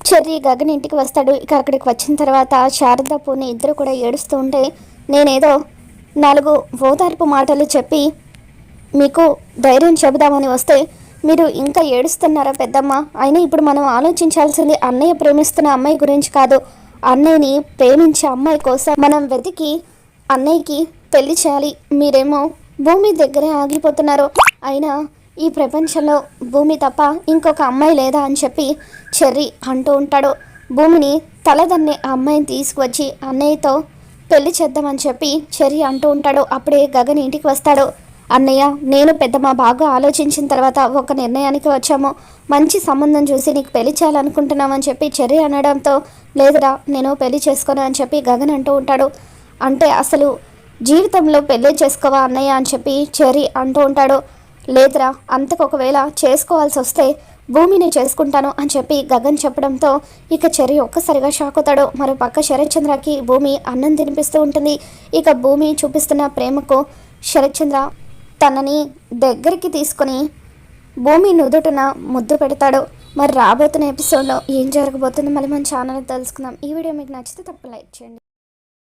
Cherry Gagan ఇంటికి వస్తాడు. ఇక అక్కడికి వచ్చిన తర్వాత శారద పూర్ణి ఇద్దరు కూడా ఏడుస్తూ ఉంటే నేనేదో 4 ఓదార్పు మాటలు చెప్పి మీకు ధైర్యం చెబుదామని వస్తే మీరు ఇంకా ఏడుస్తున్నారా పెద్దమ్మ? అయినా ఇప్పుడు మనం ఆలోచించాల్సింది అన్నయ్య ప్రేమిస్తున్న అమ్మాయి గురించి కాదు, అన్నయ్యని ప్రేమించే అమ్మాయి కోసం మనం వెతికి అన్నయ్యకి పెళ్లి చేయాలి. మీరేమో భూమి దగ్గరే ఆగిపోతున్నారు. అయినా ఈ ప్రపంచంలో భూమి తప్ప ఇంకొక అమ్మాయి లేదా అని చెప్పి చెర్రీ అంటూ ఉంటాడు. భూమిని తలదన్నే ఆ అమ్మాయిని తీసుకువచ్చి అన్నయ్యతో పెళ్లి చేద్దామని చెప్పి చెర్రీ అంటూ ఉంటాడు. అప్పుడే గగన్ ఇంటికి వస్తాడు. అన్నయ్య, నేను పెద్దమ్మ బాగా ఆలోచించిన తర్వాత ఒక నిర్ణయానికి వచ్చాము. మంచి సంబంధం చూసి నీకు పెళ్లి చేయాలనుకుంటున్నామని చెప్పి చెర్రీ అనడంతో లేదురా నేను పెళ్లి చేసుకోను అని చెప్పి గగన్ అంటూ ఉంటాడు. అంటే అసలు జీవితంలో పెళ్ళి చేసుకోవా అన్నయ్య అని చెప్పి చెర్రీ అంటూ ఉంటాడు. లేదురా, అంతకు ఒకవేళ చేసుకోవాల్సి వస్తే భూమిని చేసుకుంటాను అని చెప్పి గగన్ చెప్పడంతో ఇక చెర్రీ ఒక్కసారిగా షాక్ అవుతాడు. మరో పక్క శరత్చంద్రకి భూమి అన్నం తినిపిస్తూ ఉంటుంది. ఇక భూమి చూపిస్తున్న ప్రేమకు శరత్చంద్ర తనని దగ్గరికి తీసుకొని భూమి నుదుటిన ముద్దు పెడతాడు. మరి రాబోతున్న ఎపిసోడ్లో ఏం జరగబోతుందో మళ్ళీ మన ఛానల్ తెలుసుకుందాం. ఈ వీడియో మీకు నచ్చితే తప్ప లైక్ చేయండి.